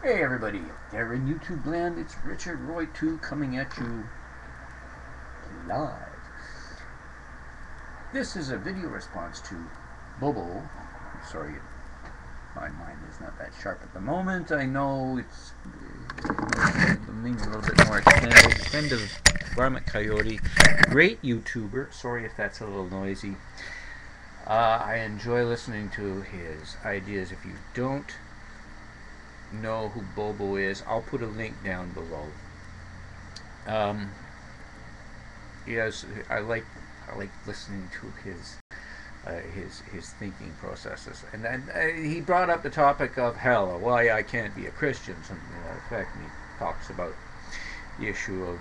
Hey everybody, there in YouTube land, it's Richard Roy 2 coming at you live. This is a video response to Bobo. Sorry, my mind is not that sharp at the moment. I know it's needs a little bit more extended. Friend of Varmint Coyote, great YouTuber. Sorry if that's a little noisy. I enjoy listening to his ideas. If you don't know who Bobo is, I'll put a link down below. Yes, I like listening to his thinking processes, and then he brought up the topic of hell, or why I can't be a Christian, something to that effect. And he talks about the issue of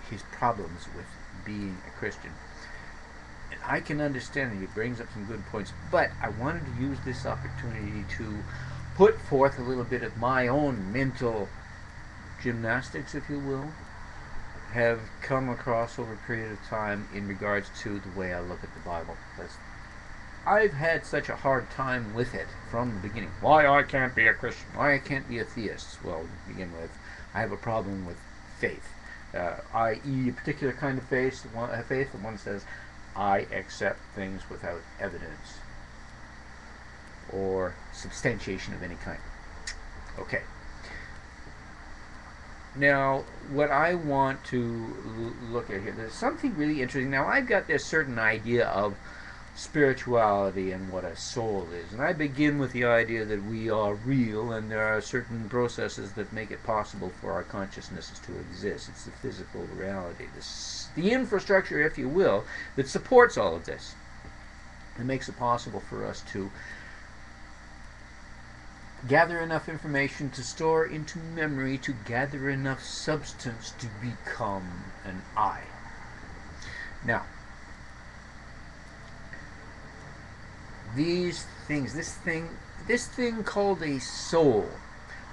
his problems with being a Christian. And I can understand that he brings up some good points, but I wanted to use this opportunity to put forth a little bit of my own mental gymnastics, if you will, have come across over a period of time in regards to the way I look at the Bible. Because I've had such a hard time with it from the beginning. Why I can't be a Christian? Why I can't be a theist? Well, to begin with, I have a problem with faith, i.e. a particular kind of faith. The one says, I accept things without evidence or substantiation of any kind. Okay. Now, what I want to look at here, there's something really interesting. Now, I've got this certain idea of spirituality and what a soul is. And I begin with the idea that we are real and there are certain processes that make it possible for our consciousnesses to exist. It's the physical reality, the infrastructure, if you will, that supports all of this. It makes it possible for us to gather enough information to store into memory, to gather enough substance to become an I. Now, these things, this thing called a soul,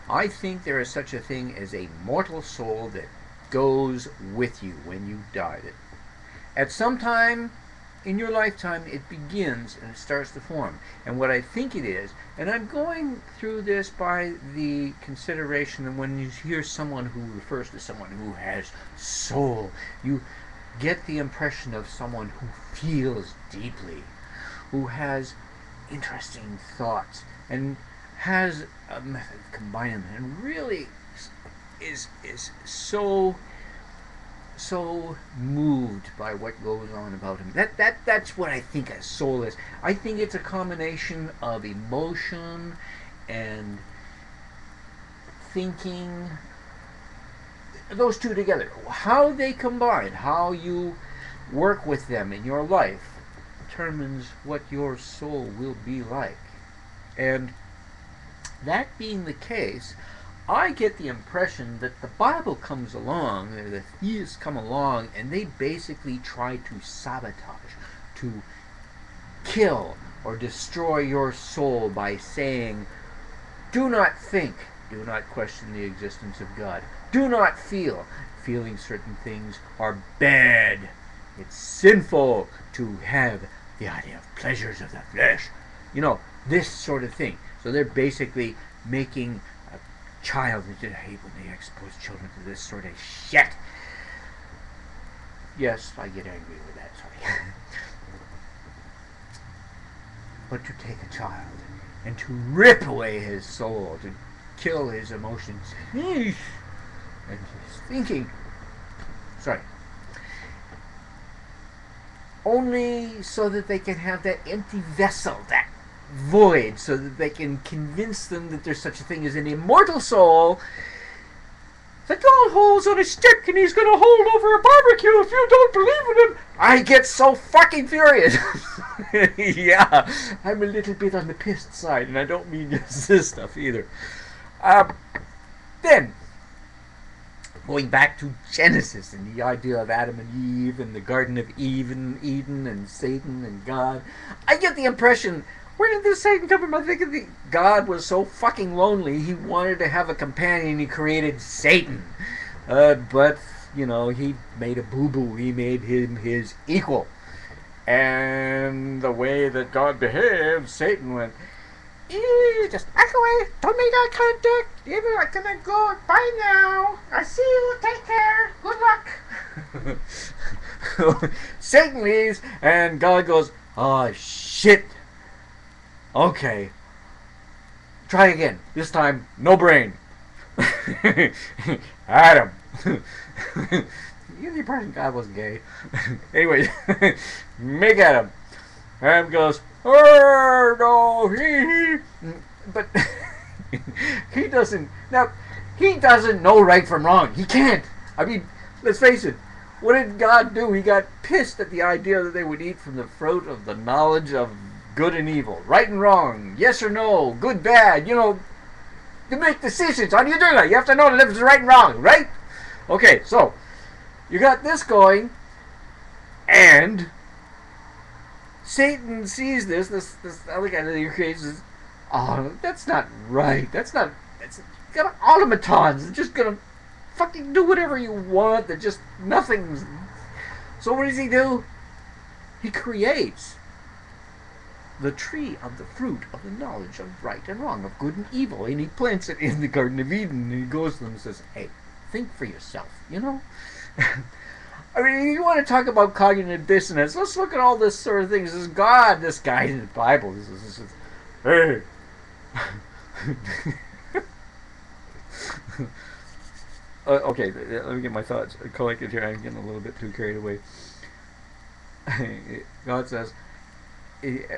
I think there is such a thing as a mortal soul that goes with you when you die. At some time in your lifetime, it begins and it starts to form. And what I think it is, and I'm going through this by the consideration that when you hear someone who refers to someone who has soul, you get the impression of someone who feels deeply, who has interesting thoughts, and has a method of combining them, and really is so moved by what goes on about him. That's what I think a soul is. I think it's a combination of emotion and thinking. Those two together. How they combine, how you work with them in your life, determines what your soul will be like. And that being the case, I get the impression that the Bible comes along, the theists come along, and they basically try to sabotage, to kill or destroy your soul by saying, do not think, do not question the existence of God, do not feel. Feeling certain things are bad. It's sinful to have the idea of pleasures of the flesh. You know, this sort of thing. So they're basically making child, I hate when they expose children to this sort of shit. Yes, I get angry with that, sorry. But to take a child and to rip away his soul, to kill his emotions and his thinking, sorry, only so that they can have that empty vessel, that void, so that they can convince them that there's such a thing as an immortal soul that God holds on a stick and he's going to hold over a barbecue if you don't believe in him. I get so fucking furious. Yeah, I'm a little bit on the pissed side, and I don't mean just this stuff either. Then, going back to Genesis and the idea of Adam and Eve and the Garden of Eden and Satan and God, I get the impression, where did this Satan come from? I think God was so fucking lonely, he wanted to have a companion, he created Satan. But, you know, he made a boo-boo, he made him his equal. And the way that God behaved, Satan went, Just back away. Don't make eye contact. Even I'm gonna go. Bye now. I see you. Take care. Good luck. Satan leaves, and God goes, oh, shit. Okay. Try again. This time, no brain. Adam. You're the person God was gay. Anyway, make Adam. Adam goes, oh, no, he. But he doesn't. Now, he doesn't know right from wrong. He can't. I mean, let's face it. What did God do? He got pissed at the idea that they would eat from the fruit of the knowledge of good and evil, right and wrong, yes or no, good, bad. You know, to make decisions. How do you do that? You have to know the difference right and wrong, right? Okay, so you got this going, and Satan sees this other guy that he creates is, oh, that's not right. That's got automatons. They're just gonna fucking do whatever you want. They're just nothing's. So what does he do? He creates the tree of the fruit of the knowledge of right and wrong, of good and evil, and he plants it in the Garden of Eden, and he goes to them and says, hey, think for yourself, you know? I mean, you want to talk about cognitive dissonance, let's look at all this sort of things. This God, this guy in the Bible, this is hey. Okay, let me get my thoughts collected here. I'm getting a little bit too carried away. God says,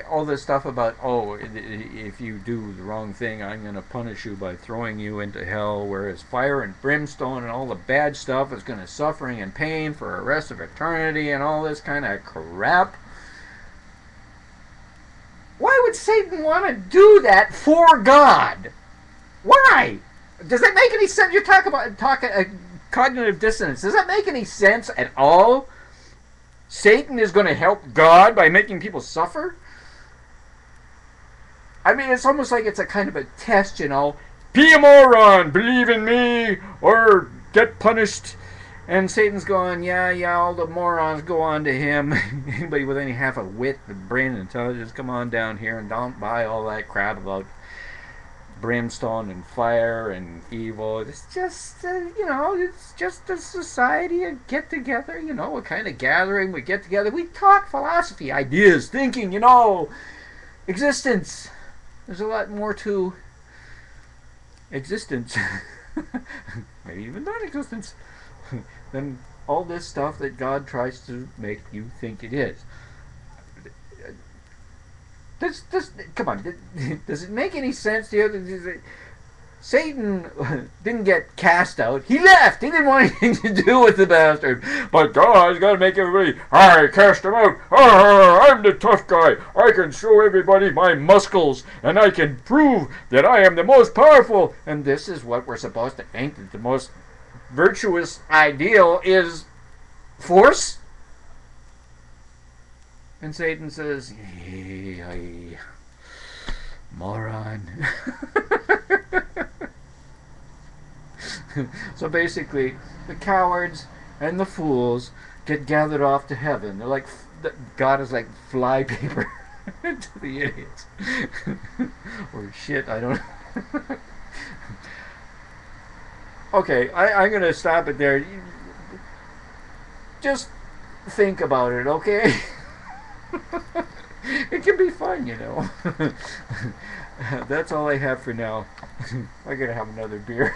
all this stuff about, oh, if you do the wrong thing, I'm going to punish you by throwing you into hell, whereas fire and brimstone and all the bad stuff is going to suffering and pain for the rest of eternity and all this kind of crap. Why would Satan want to do that for God? Why? Does that make any sense? You talk about cognitive dissonance. Does that make any sense at all? Satan is going to help God by making people suffer? I mean, it's almost like it's a kind of a test, you know. Be a moron, believe in me, or get punished. And Satan's going, yeah, all the morons go on to him. Anybody with any half a wit, the brain, and intelligence, come on down here and don't buy all that crap about brimstone and fire and evil. It's just, it's just a society, a get-together, a kind of gathering. We get together, we talk philosophy, ideas, thinking, existence. There's a lot more to existence, maybe even non-existence, than all this stuff that God tries to make you think it is. Come on, does it make any sense to you? Satan didn't get cast out. He left. He didn't want anything to do with the bastard. But God's got to make everybody, I cast him out. I'm the tough guy. I can show everybody my muscles, and I can prove that I am the most powerful. And this is what we're supposed to think, that the most virtuous ideal is force. And Satan says, hey, moron. So basically, the cowards and the fools get gathered off to heaven. They're like, God is like flypaper to the idiots. Or shit, I don't know. Okay, I'm going to stop it there. Just think about it, okay? It can be fun, That's all I have for now. I'm gonna have another beer.